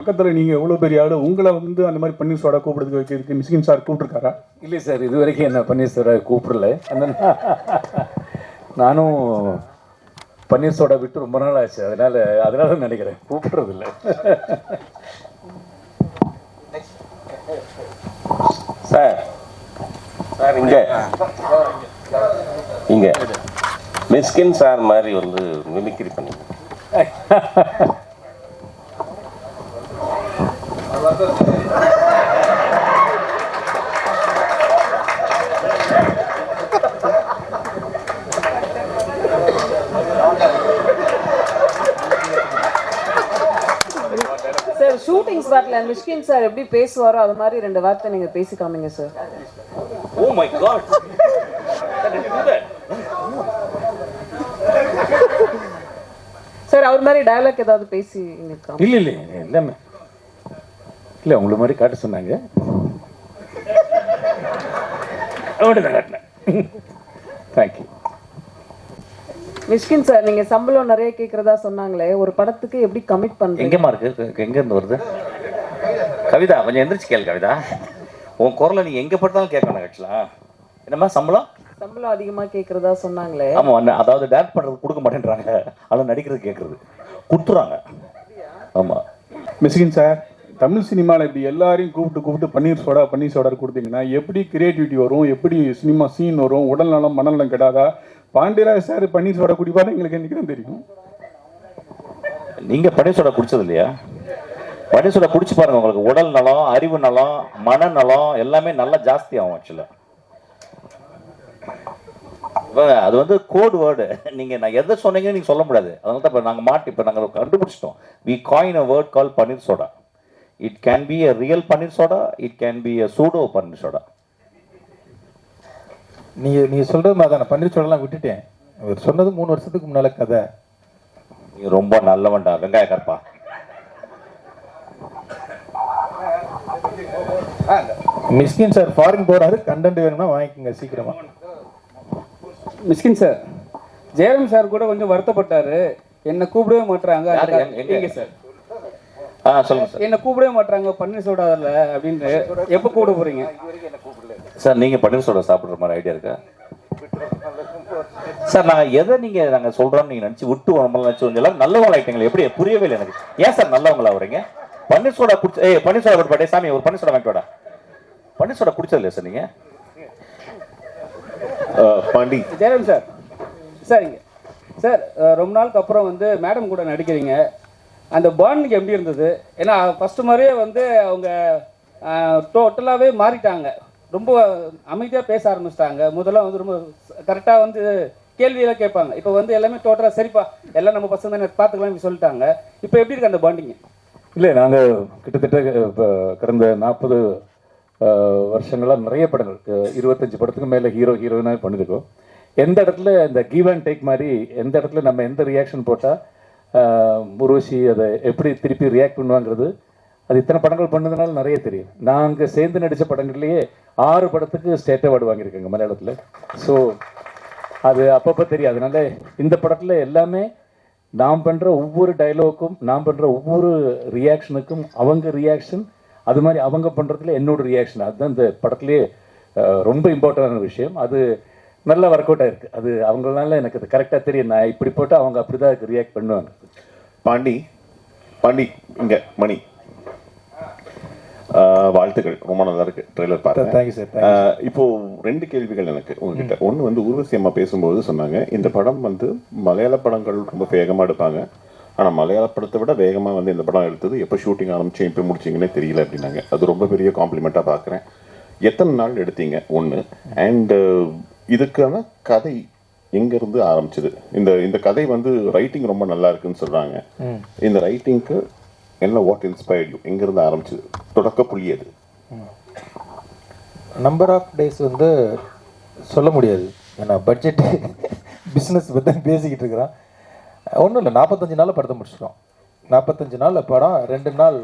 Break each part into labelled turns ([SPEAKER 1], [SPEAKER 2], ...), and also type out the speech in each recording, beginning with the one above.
[SPEAKER 1] பக்கத்தில் நீங்கள் எவ்வளோ பெரிய ஆள், உங்களை வந்து அந்த மாதிரி பன்னீர் சோடா கூப்பிடுறதுக்கு வைக்கிறதுக்கு மிஸ்கின் சார் கூப்பிட்டுருக்காரா?
[SPEAKER 2] இல்லை சார், இது வரைக்கும் என்ன பன்னீர் சோடா கூப்பிடல. நானும் பன்னீர் சோடா விட்டு ரொம்ப நாள் ஆச்சு, அதனால நினைக்கிறேன் கூப்பிடுறதில்ல.
[SPEAKER 3] சார் சார் இங்கே மிஸ்கின் சார் மாதிரி வந்து மிமிக்ரி பண்ணி
[SPEAKER 4] சார் ஷூட்டிங் ஸ்பாட்ல மிஷ்கின் சார் எப்படி பேசுவாரோ அது மாதிரி 2 வார்த்தை நீங்க பேசி காமிங்க sir.
[SPEAKER 3] Oh my god.
[SPEAKER 4] Sir அவர் மாதிரி டயலாக் ஏதாவது பேசி காமிங்க.
[SPEAKER 2] இல்லை எல்லாமே இல்லை, உங்களை மாதிரி காட்ட சொன்னாங்க, அப்படிதான் காட்டினேன். தேங்க்யூ.
[SPEAKER 4] மிஷ்கின் சார், நீங்க சம்பளம் நிறைய கேட்கறதா சொன்னாங்களே, ஒரு படத்துக்கு எப்படி கமிட் பண்றீங்க?
[SPEAKER 5] எங்கேம்மா இருக்கு, எங்க இருந்து வருது? கவிதா கொஞ்சம் எந்திரிச்சு கேளு. கவிதா, உன் குரலை நீ எங்க பட்டாலும் கேட்கணும். ஆக்சுவலா என்னம்மா சம்பளம்
[SPEAKER 4] அதிகமா கேட்கறதா சொன்னாங்களே?
[SPEAKER 5] ஆமா, அதாவது டேரக்ட் பண்றது கொடுக்க மாட்டேன்றாங்க, ஆனால் நடிக்கிறது கேட்கறது கொடுத்துறாங்க. ஆமா
[SPEAKER 1] மிஸ்கின் சார், தமிழ் சினிமாவில் இப்படி எல்லாரையும் கூப்பிட்டு பன்னீர் சோடா கொடுத்தீங்கன்னா எப்படி கிரியேட்டிவிட்டி வரும், எப்படி சினிமா சீன் வரும், உடல் நலம் மனநலம் கெடாதா? பாண்டியராஜ் சார் பன்னீர் சோடா குடிப்பாரு எங்களுக்கு என்னைக்கு தான் தெரியும்.
[SPEAKER 5] நீங்க பன்னீர் சோடா குடிச்சது இல்லையா? பன்னீர் சோடா குடிச்சு பாருங்க, உங்களுக்கு உடல் நலம், அறிவு நலம், மனநலம் எல்லாமே நல்லா ஜாஸ்தி ஆகும். ஆக்சுவலா அது வந்து கோட் வேர்டு. நீங்க நான் எதை சொன்னீங்கன்னு நீங்க சொல்ல முடியாது. அதனால தான் நாங்க கண்டுபிடிச்சிட்டோம். we coin a word called panneer soda. it can be a real panneer soda, it can be a pseudo panneer soda.
[SPEAKER 6] நீ சொல்றது மாதிரி நான் பன்னீர் சோடெல்லாம் விட்டுட்டேன். அவர் சொன்னது 3 வருஷத்துக்கு முன்னால கதை.
[SPEAKER 5] நீ ரொம்ப நல்லவன்டா வெங்காய கற்பா.
[SPEAKER 6] மிஸ்கின் சார் ஃபாரின் போறாரு, கண்டென்ட் வேணும்னா வாங்கிக்கோங்க சீக்கிரமா.
[SPEAKER 7] மிஸ்கின் சார், ஜெயராம் சார் கூட கொஞ்சம் வருத்தப்பட்டாரு, என்ன கூப்பிடவே மாட்டாங்க.
[SPEAKER 5] சொல்லுங்க சார்.
[SPEAKER 7] என்ன கூப்பிடவே மாட்டாங்க பன்னீர் சோடா அப்படின்னு. எப்போ கூப்பிட போறீங்க
[SPEAKER 5] சார்? நீங்க பன்னீர் சோடா சாப்பிடுற மாதிரி ஐடியா இருக்கா சார்? நாங்க சொல்றோம் நீங்க நினைச்சு விட்டு நினைச்சு எல்லாரும் நல்லவங்களா ஆயிட்டீங்களா? எப்படி புரியவே இல்லை எனக்கு. ஏன் சார் நல்லவங்களா வரீங்க? பன்னீர் சோடா குடிச்சு பன்னீர் சோடா போட்டு சாமி ஒரு பன்னீர் சோடா வாங்கிட்டோட. பன்னீர் சோடா குடிச்சது இல்லையா சார் நீங்க?
[SPEAKER 3] பாண்டி
[SPEAKER 7] ஜெயராம் சார், சரிங்க சார், ரொம்ப நாளுக்கு அப்புறம் வந்து மேடம் கூட நடிக்கிறீங்க. அந்த பாண்டிங் எப்படி இருந்தது? ஏன்னா ஃபர்ஸ்ட் மாதிரியே வந்து அவங்க டோட்டலாகவே மாறிட்டாங்க, ரொம்ப அமைதியாக பேச ஆரம்பிச்சிட்டாங்க. முதல்ல வந்து ரொம்ப கரெக்டாக வந்து கேள்வியெல்லாம் கேட்பாங்க. இப்போ வந்து எல்லாமே டோட்டலாக சரிப்பா எல்லாம் நம்ம பசங்க தானே பார்த்துக்கலாம்னு சொல்லிட்டாங்க. இப்போ எப்படி இருக்கு அந்த பாண்டிங்?
[SPEAKER 2] இல்லை, நாங்கள் கிட்டத்தட்ட இப்போ கடந்த 40 வருஷங்களாக நிறைய படங்கள் 25 படத்துக்கு மேலே ஹீரோயினாக பண்ணியிருக்கோம். எந்த இடத்துல இந்த கிவ் அண்ட் டேக் மாதிரி எந்த இடத்துல நம்ம எந்த ரியாக்ஷன் போட்டால் முருகி அதை எப்படி திருப்பி ரியாக்ட் பண்ணுவாங்கிறது அது இத்தனை படங்கள் பண்ணதுனால நிறைய தெரியும். நாங்கள் சேர்ந்து நடித்த படங்கள்லேயே 6 படத்துக்கு ஸ்டேட் அவார்டு வாங்கியிருக்கேங்க மலையாளத்தில். ஸோ அது அப்பப்போ தெரியும். அதனால இந்த படத்தில் எல்லாமே நாம் பண்ணுற ஒவ்வொரு டைலாக்கும், நாம் பண்ணுற ஒவ்வொரு ரியாக்ஷனுக்கும் அவங்க ரியாக்ஷன், அது மாதிரி அவங்க பண்ணுறதுல என்னோட ரியாக்ஷன், அதுதான் இந்த படத்துலேயே ரொம்ப இம்பார்ட்டண்டான விஷயம். அது நல்லா ஒர்க் அவுட் ஆயிருக்கு. அது அவங்களால எனக்கு அது கரெக்டாக தெரியும். நான் இப்படி போட்டு அவங்க அப்படி தான் அதுக்கு ரியாக்ட் பண்ணுவாங்க.
[SPEAKER 3] பாண்டி இங்கே மணி, வாழ்த்துக்கள், ரொம்ப நல்லா இருக்கு ட்ரெய்லர் பார்த்தேன். இப்போ 2 கேள்விகள் எனக்கு உங்ககிட்ட. ஒன்று வந்து ஊர்வசி அம்மா பேசும்போது சொன்னாங்க, இந்த படம் வந்து மலையாள படங்கள் ரொம்ப வேகமாக எடுப்பாங்க, ஆனால் மலையாள படத்தை விட வேகமாக வந்து இந்த படம் எடுத்தது எப்போ ஷூட்டிங் ஆரம்பிச்சு எப்போ முடிச்சிங்கன்னே தெரியல அப்படின்னாங்க. அது ரொம்ப பெரிய காம்ப்ளிமெண்ட்டாக பார்க்குறேன். எத்தனை நாள் எடுத்தீங்க ஒன்று? அண்ட் இதுக்கான கதை எங்கேருந்து ஆரம்பிச்சது? இந்த கதை வந்து ரைட்டிங் ரொம்ப நல்லா இருக்குன்னு சொல்கிறாங்க. இந்த ரைட்டிங்க்கு என்ன, வாட் இன்ஸ்பயர்ட் யூ? எங்கேருந்து ஆரம்பிச்சது? தொடக்க புள்ளி அது?
[SPEAKER 6] நம்பர் ஆஃப் டேஸ் வந்து சொல்ல முடியாது, ஏன்னா பட்ஜெட்டு பிஸ்னஸ் பற்றி பேசிக்கிட்டு இருக்கிறான். ஒன்றும் இல்லை, 45 நாளில் படத்தை முடிச்சிட்டோம். 45 நாளில் படம், 2 நாள்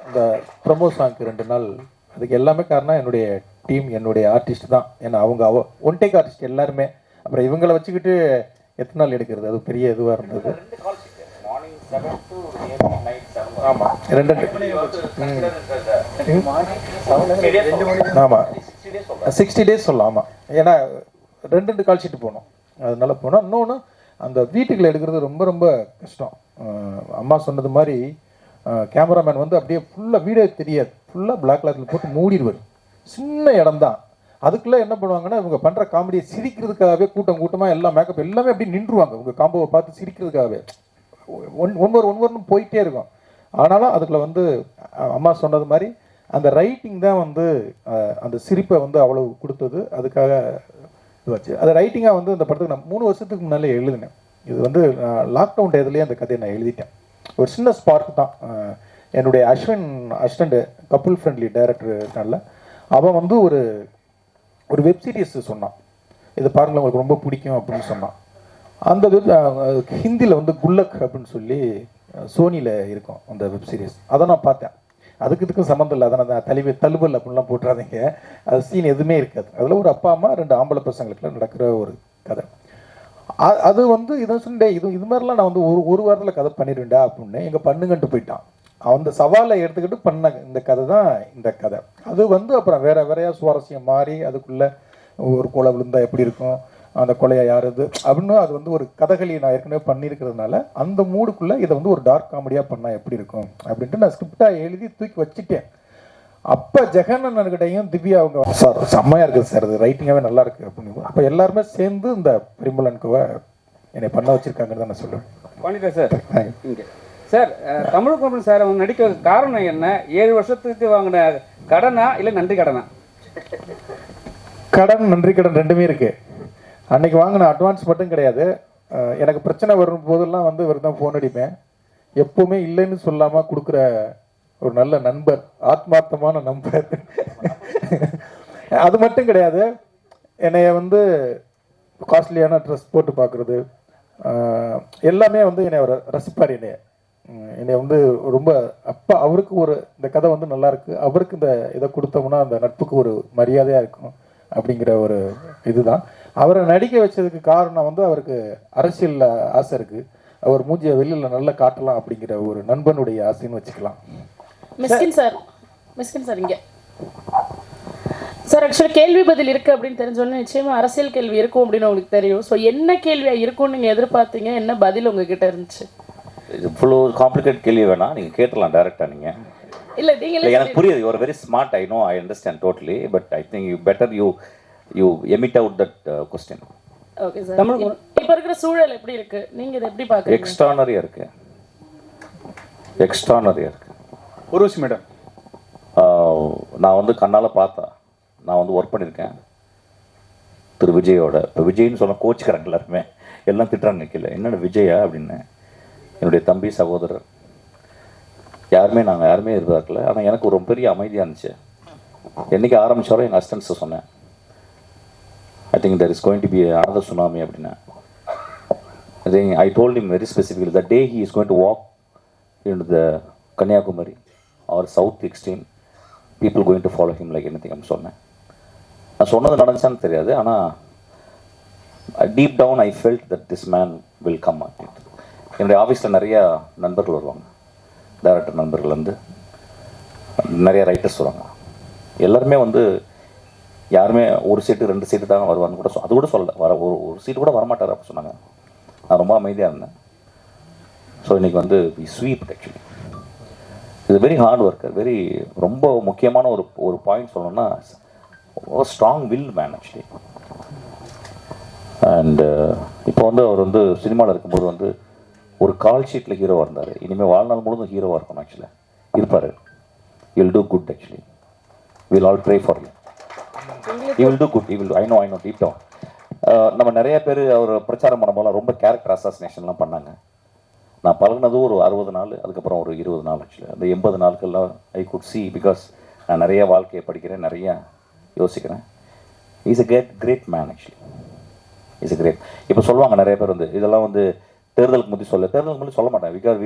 [SPEAKER 6] இந்த ப்ரமோ சாங்க்கு 2 நாள். அதுக்கு எல்லாமே காரணம் என்னுடைய டீம், என்னுடைய ஆர்டிஸ்ட் தான். ஏன்னா அவங்க ஒன் டேக் ஆர்டிஸ்ட் எல்லாருமே. அப்புறம் இவங்களை வச்சுக்கிட்டு எத்தனை நாள் எடுக்கிறது, அது பெரிய இதுவாக இருந்தது. ஆமாம் 2 ஆமாம் 60 days சொல்லலாம். ஆமாம், ஏன்னா 2 கால் ஷீட் போகணும், அதனால போனோம். இன்னொன்று அந்த வீட்டுக்குள்ள எடுக்கிறது ரொம்ப ரொம்ப கஷ்டம். அம்மா சொன்னது மாதிரி கேமராமேன் வந்து அப்படியே ஃபுல்லாக வீடியோ தெரியாது, ஃபுல்லாக பிளாக் கிளாத்தில் போட்டு மூடிடுவார். சின்ன இடம் தான், அதுக்குள்ளே என்ன பண்ணுவாங்கன்னா இவங்க பண்ணுற காமெடியை சிரிக்கிறதுக்காகவே கூட்டமாக எல்லாம் மேக்கப் எல்லாமே அப்படி நின்றுவாங்க. உங்கள் காம்போவை பார்த்து சிரிக்கிறதுக்காகவே ஒன்று போயிட்டே இருக்கும். ஆனாலும் அதுக்குள்ள வந்து அம்மா சொன்னது மாதிரி அந்த ரைட்டிங் தான் வந்து அந்த சிரிப்பை வந்து அவ்வளவு கொடுத்தது. அதுக்காக இதுவாச்சு. அது ரைட்டிங்காக வந்து இந்த படத்துக்கு நான் 3 வருஷத்துக்கு முன்னாலே எழுதினேன். இது வந்து லாக்டவுன் டயத்துலேயே அந்த கதையை நான் எழுதிட்டேன். ஒரு சின்ன ஸ்பார்க் தான். என்னுடைய அஸ்வின் அசிஸ்டண்ட் கப்புள் ஃப்ரெண்ட்லி டைரக்டர்னால அவன் வந்து ஒரு வெப் சீரிஸ் சொன்னான், இது பாருங்கள் உங்களுக்கு ரொம்ப பிடிக்கும் அப்படின்னு சொன்னான். அந்த ஹிந்தியில் வந்து குல்லக் அப்படின்னு சொல்லி சோனியில் இருக்கும் அந்த வெப் சீரிஸ். அதை நான் பார்த்தேன். இதுக்கும் சம்மந்தம் இல்லை, அதை நான் தழுவல் அப்படின்லாம் போட்டுறாதீங்க, அது சீன் எதுவுமே இருக்காது. அதில் ஒரு அப்பா அம்மா 2 ஆம்பளை பசங்களுக்குலாம் நடக்கிற ஒரு கதை. அது வந்து இதை சொன்னே இது மாதிரிலாம் நான் வந்து ஒரு வாரத்தில் கதை பண்ணிடுவேன்டா அப்படின்னு எங்கள் பண்ணுங்கன்ட்டு போயிட்டான். அந்த சவாலை எடுத்துக்கிட்டு பண்ண இந்த கதை தான் இந்த கதை. அது வந்து அப்புறம் வேறையா சுவாரஸ்யம் மாறி அதுக்குள்ளே ஒரு கொலை விழுந்தா எப்படி இருக்கும், அந்த கொலையை யாருது அப்படின்னு அது வந்து ஒரு கதைகளி நான் ஏற்கனவே பண்ணியிருக்கிறதுனால அந்த மூடுக்குள்ளே இதை வந்து ஒரு டார்க் காமெடியாக பண்ணால் எப்படி இருக்கும் அப்படின்ட்டு நான் ஸ்கிரிப்டாக எழுதி தூக்கி வச்சுட்டேன். அப்போ ஜெகனன்கிட்டையும் திவ்யா அவங்க சார் செம்மையாக இருக்குது சார், அது ரைட்டிங்காகவே நல்லா இருக்குது அப்படின்னு அப்போ எல்லாருமே சேர்ந்து இந்த பரிமளனுக்குவை என்னை பண்ண வச்சுருக்காங்கன்னு தான் நான் சொல்லுவேன்.
[SPEAKER 7] பண்ணிட்டேன் சார். இங்கே சார் தமிழ் கமல் சார் அவங்க நடிக்க காரணம் என்ன? 7 வருஷத்துக்கு வாங்கின கடனா இல்லை நன்றி கடனா?
[SPEAKER 6] கடன் நன்றி கடன் ரெண்டுமே இருக்குது. அன்னைக்கு வாங்கின அட்வான்ஸ் மட்டும் கிடையாது, எனக்கு பிரச்சனை வரும் போதெல்லாம் வந்து இவர் தான் ஃபோன் அடிப்பேன். எப்பவுமே இல்லைன்னு சொல்லாமல் கொடுக்குற ஒரு நல்ல நண்பர், ஆத்மார்த்தமான நண்பர். அது மட்டும் கிடையாது, என்னைய வந்து காஸ்ட்லியான ட்ரெஸ் போட்டு பார்க்குறது எல்லாமே வந்து என்னை ரசிப்பார். என்னை வந்து ரொம்ப அப்பா அவருக்கு ஒரு இந்த கதை வந்து நல்லா இருக்கு, அவருக்கு இந்த இதை கொடுத்தோம்னா அந்த நட்புக்கு ஒரு மரியாதையாக இருக்கும் அப்படிங்கிற ஒரு இதுதான். அவரை நடிக்க வச்சதுக்கு காரணம் வந்து அவருக்கு அரசியலில் ஆசை இருக்குது, அவர் மூஞ்சியை வெளியில் நல்லா காட்டலாம் அப்படிங்கிற ஒரு நண்பனுடைய ஆசைன்னு வச்சுக்கலாம்.
[SPEAKER 8] மிஸ்கின் சார் இங்கே சார் ஆக்சுவலாக கேள்வி பதில் இருக்குது அப்படின்னு தெரிஞ்சோன்னு நிச்சயமாக அரசியல் கேள்வி இருக்கும் அப்படின்னு உங்களுக்கு தெரியும். ஸோ என்ன கேள்வியாக இருக்கும்னு நீங்கள் எதிர்பார்த்தீங்க, என்ன பதில் உங்ககிட்ட இருந்துச்சு?
[SPEAKER 5] இவ்வளோ காம்ப்ளிகேட் கேள்வி வேணாம், நீங்கள் கேட்டலாம் டேரெக்டாக. நீங்கள்
[SPEAKER 8] இல்லை நீங்கள்
[SPEAKER 5] எனக்கு புரியுது, you are very smart, I know, I understand totally, but I think you better you emit out that question.
[SPEAKER 8] Okay sir. Tamil இப்போ இருக்கிற சூழல் எப்படி இருக்கு, நீங்கள் இதை எப்படி பார்க்குறீங்க?
[SPEAKER 5] எக்ஸ்ட்ரானரியாக இருக்கு.
[SPEAKER 1] உர்வசி மேடம்,
[SPEAKER 5] நான் வந்து கண்ணால் பார்த்தேன், நான் வந்து ஒர்க் பண்ணியிருக்கேன் திரு விஜயோட. இப்போ விஜய்னு சொன்ன கோச்சுக்கிறாங்க எல்லாருமே, எல்லாம் திட்டுறாங்க நிற்கல, என்னென்ன விஜயா அப்படின்னு. என்னுடைய தம்பி சகோதரர் நாங்கள் யாருமே எதிர்பார்க்கல. ஆனால் எனக்கு ஒரு பெரிய அமைதியாக இருந்துச்சு. என்றைக்கு ஆரம்பித்தாரோ எங்கள் அசிஸ்டன்ஸை சொன்னேன், I think there is going to be another tsunami அப்படின்னா. I told him very specifically, the day he is going to walk into the Kanyakumari or south extreme, people going to follow him like anything. I'm சொன்னேன். நான் சொன்னது நடந்துச்சான்னு தெரியாது, ஆனால் deep down I felt that this man will come அப்படின்ட்டு. என்னுடைய ஆஃபீஸில் நிறையா நண்பர்கள் வருவாங்க, டைரக்டர் நண்பர்கள் வந்து நிறைய ரைட்டர்ஸ் வருவாங்க. எல்லாருமே வந்து யாருமே ஒரு சீட்டு 2 சீட்டு தான் வருவாங்க கூட, அது கூட சொல்லலை, ஒரு சீட்டு கூட வரமாட்டார் அப்படி சொன்னாங்க. நான் ரொம்ப அமைதியாக இருந்தேன். ஸோ இன்றைக்கி வந்து வி ஸ்வீப் ஆக்சுவலி. இது வெரி ஹார்ட் ஒர்க்கர், ரொம்ப முக்கியமான ஒரு பாயிண்ட் சொல்லணும்னா strong will man actually. And இப்போ வந்து அவர் வந்து சினிமாவில் இருக்கும்போது வந்து ஒரு கால் ஷீட்டில் ஹீரோவாக இருந்தார். இனிமேல் வாழ்நாள் முழுதும் ஹீரோவாக இருக்கணும் ஆக்சுவலாக இருப்பார். Will do good actually, will all pray for you. He will do good. I know deep down. நம்ம நிறைய பேர் அவர் பிரச்சாரம் பண்ணும்போது ரொம்ப கேரக்டர் அசாசினேஷன்லாம் பண்ணாங்க. நான் பழகினது ஒரு 60 நாள், அதுக்கப்புறம் ஒரு 20 நாள் ஆக்சுவலி. அந்த 80 நாட்கள்லாம் ஐ குட் சி, பிகாஸ் நான் நிறைய வாழ்க்கையை படிக்கிறேன், நிறைய யோசிக்கிறேன். Is a great man actually. Is a great. இப்போ சொல்லுவாங்க நிறைய பேர் வந்து இதெல்லாம் வந்து தேர்தலுக்கு முந்தி சொல்ல மாட்டேன், because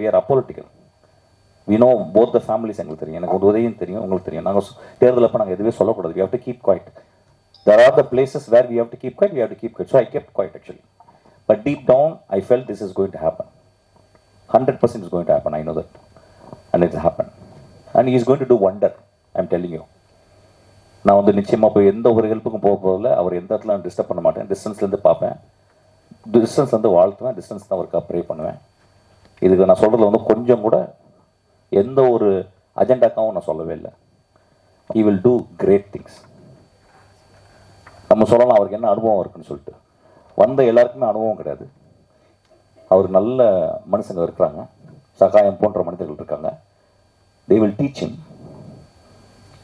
[SPEAKER 5] we are apolitical. We know both the families. எங்களுக்கு தெரியும், எனக்கு உதயம் தெரியும், உங்களுக்கு தெரியும். நாங்கள் தேர்தல் அப்போ நாங்கள் எதுவுமே சொல்லக்கூடாது. We have to keep quiet. There are the places where we have to keep quiet, we have to keep quiet. So I kept quiet actually. But deep down, I felt this is going to happen. 100% is going to happen, I know that. And it's happen and is going to do wonder. I am telling you. நான் வந்து நிச்சயமாக போய் எந்த ஒரு ஹெல்ப்புக்கும் போக போதில்லை. அவர் எந்த இடத்துல நான் டிஸ்டர்ப் பண்ண மாட்டேன். டிஸ்டன்ஸ்லேருந்து பார்ப்பேன், டிஸ்டன்ஸ்லேருந்து வாழ்த்துவேன், டிஸ்டன்ஸ் தான் அவருக்கு ப்ரே பண்ணுவேன். இதுக்கு நான் சொல்கிறதுல வந்து கொஞ்சம் கூட எந்த ஒரு அஜெண்டாக்காவும் நான் சொல்லவே இல்லை. he will do great things. நம்ம சொல்லலாம் அவருக்கு என்ன அனுபவம் இருக்குன்னு சொல்லிட்டு. வந்த எல்லாருக்குமே அனுபவம் கிடையாது. அவர் நல்ல மனுஷங்க இருக்கிறாங்க, சகாயம் போன்ற மனிதர்கள் இருக்காங்க. they will teach him.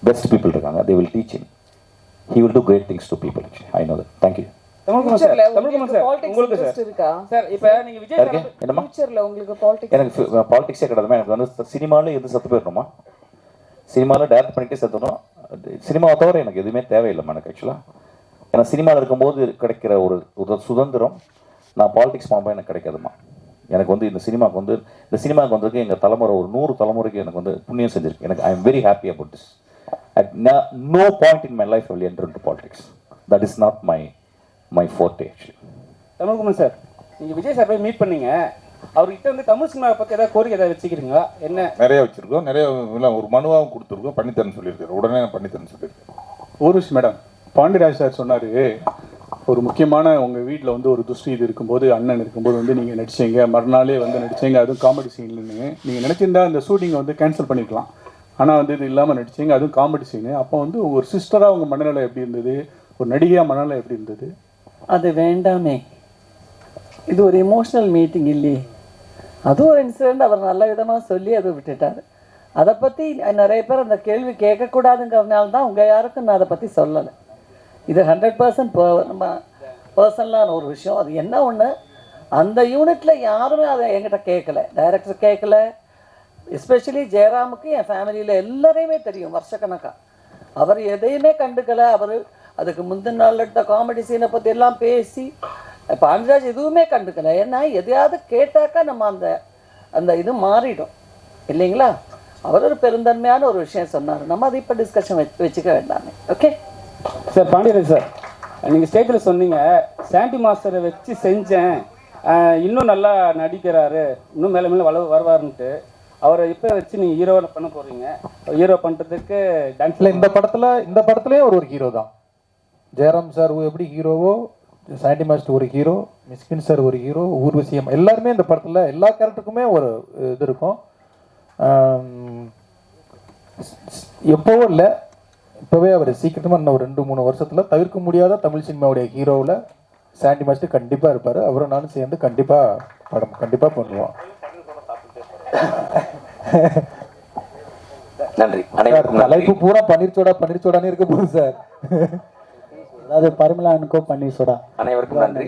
[SPEAKER 5] best people இருக்காங்க, they will teach him. he will do great things to people. I know that. thank you.
[SPEAKER 7] Tamilkumar sir,
[SPEAKER 4] Future ல
[SPEAKER 7] தமிழ்குமார் சார்,
[SPEAKER 4] politics
[SPEAKER 7] உங்களுக்கு
[SPEAKER 4] interest
[SPEAKER 7] சார்
[SPEAKER 4] இருக்கா?
[SPEAKER 7] சார் இப்போ நீங்கள் விஜய் சார்
[SPEAKER 5] யாருக்கு என்னம்மா?
[SPEAKER 4] ஃபியூச்சர்ல உங்களுக்கு பாலிடிக்ஸ்
[SPEAKER 5] எனக்கு பாலிடிக்ஸே கிடையாதுமா. எனக்கு வந்து சினிமாவில் எது செத்து போயிடணுமா, சினிமாவில் டேரக்ட் பண்ணிட்டே செத்துடணும். சினிமாவை தவிர எனக்கு எதுவுமே தேவையில்லைம்மா எனக்கு ஆக்சுவலாக. ஏன்னா சினிமாவில் இருக்கும்போது கிடைக்கிற ஒரு சுதந்திரம் நான் பாலிடிக்ஸ் போகும்போது எனக்கு கிடைக்காதுமா. எனக்கு வந்து இந்த சினிமாவுக்கு வந்ததுக்கு எங்கள் தலைமுறை ஒரு 100 தலைமுறைக்கு எனக்கு வந்து புண்ணியம் செஞ்சிருக்கு. எனக்கு I am very happy about this. At no point in my life will enter into politics. That is not my forte actually.
[SPEAKER 7] Tamilkumar sir, நீங்கள் விஜய் சார் போய் மீட் பண்ணீங்க, அவர்கிட்ட வந்து தமிழ் சினிமாவை பற்றி ஏதாவது கோரிக்கை ஏதாவது வச்சுக்கிறீங்களா? என்ன
[SPEAKER 9] நிறைய வச்சிருக்கோம், நிறைய ஒரு மனுவாகவும் கொடுத்துருக்கோம், பண்ணித்தரேன்னு சொல்லியிருக்காரு. உடனே பண்ணித்தரேன்னு சொல்லியிருக்காரு.
[SPEAKER 1] ஒரு விஷயம் மேடம், பாண்டியராஜ் சார் சொன்னார், ஒரு முக்கியமான உங்கள் வீட்டில் வந்து ஒரு துஷ்டி இது இருக்கும்போது, அண்ணன் இருக்கும்போது வந்து நீங்கள் நடிச்சீங்க, மறுநாளே வந்து நடிச்சீங்க, அதுவும் காமெடி சீன்லுன்னு. நீங்கள் நினச்சிருந்தா அந்த ஷூட்டிங்கை வந்து கேன்சல் பண்ணிக்கலாம். ஆனால் வந்து இது இல்லாமல் நடிச்சீங்க, அதுவும் காமெடி சீனு. அப்போ வந்து ஒரு சிஸ்டராக உங்கள் மனநிலை எப்படி இருந்தது, ஒரு நடிகையாக மனநிலை எப்படி இருந்தது?
[SPEAKER 10] அது வேண்டாமே, இது ஒரு எமோஷ்னல் மீட்டிங் இல்லையே. அது ஒரு இன்சிடெண்ட் அவர் நல்ல விதமாக சொல்லி அதை விட்டுட்டார். அதை பற்றி நிறைய பேர் அந்த கேள்வி கேட்கக்கூடாதுங்கிறதுனால தான் உங்கள் யாருக்கும் நான் அதை பற்றி சொல்லலை. இது 100% நம்ம பர்சனலான ஒரு விஷயம். அது என்ன ஒன்று, அந்த யூனிட்டில் யாருமே அதை என்கிட்ட கேட்கல, டைரக்டர் கேட்கல. எஸ்பெஷலி ஜெயராமுக்கு என் ஃபேமிலியில் எல்லாரையுமே தெரியும் வருஷக்கணக்காக. அவர் எதையுமே கண்டுக்கலை. அவர் அதுக்கு முந்தின நாள் எடுத்த காமெடி சீனை பற்றி எல்லாம் பேசி பாண்டியராஜ் எதுவுமே கண்டுக்கலை. ஏன்னா எதையாவது கேட்டாக்கா நம்ம அந்த இது மாறிடும் இல்லைங்களா. அவர் ஒரு பெருந்தன்மையான ஒரு விஷயம் சொன்னார், நம்ம அதை இப்போ டிஸ்கஷன் வச்சுக்க வேண்டாமே. ஓகே
[SPEAKER 7] சார், பாண்டியராஜ் சார், நீங்கள் ஸ்டேஜில் சொன்னீங்க சாண்டி மாஸ்டரை வச்சு செஞ்சேன், இன்னும் நல்லா நடிக்கிறாரு, இன்னும் மேலே மேலே வருவாருன்ட்டு. அவரை இப்போ வச்சு நீங்கள் ஹீரோவை பண்ண போகிறீங்க. ஹீரோ பண்ணுறதுக்கு டான்ஸில்
[SPEAKER 6] இந்த படத்துலேயே ஒரு ஹீரோ தான். ஜெயராம் சார் எப்படி ஹீரோவோ, சாண்டி மாஸ்டர் ஒரு ஹீரோ, மிஸ்கின் சார் ஒரு ஹீரோ, ஊர்வசியம் எல்லாருமே இந்த படத்தில் எல்லா கேரக்டருக்குமே ஒரு இது இருக்கும். எப்போவும் இல்லை, இப்போவே அவர் சீக்கிரமாக இன்னும் ஒரு 2-3 வருஷத்தில் தவிர்க்க முடியாத தமிழ் சினிமாவுடைய ஹீரோவில் சாண்டி மாஸ்டர் கண்டிப்பாக இருப்பார். அவரும் நானும் சேர்ந்து கண்டிப்பாக பண்ணுவோம்.
[SPEAKER 5] நன்றி.
[SPEAKER 6] தலைப்பு பூரா பன்னீர் சோடான்னு இருக்க போகுது சார். அதாவது பரிமளா அனுக்கோ பன்னீர் சோடா.
[SPEAKER 5] அனைவருக்கும் நன்றி.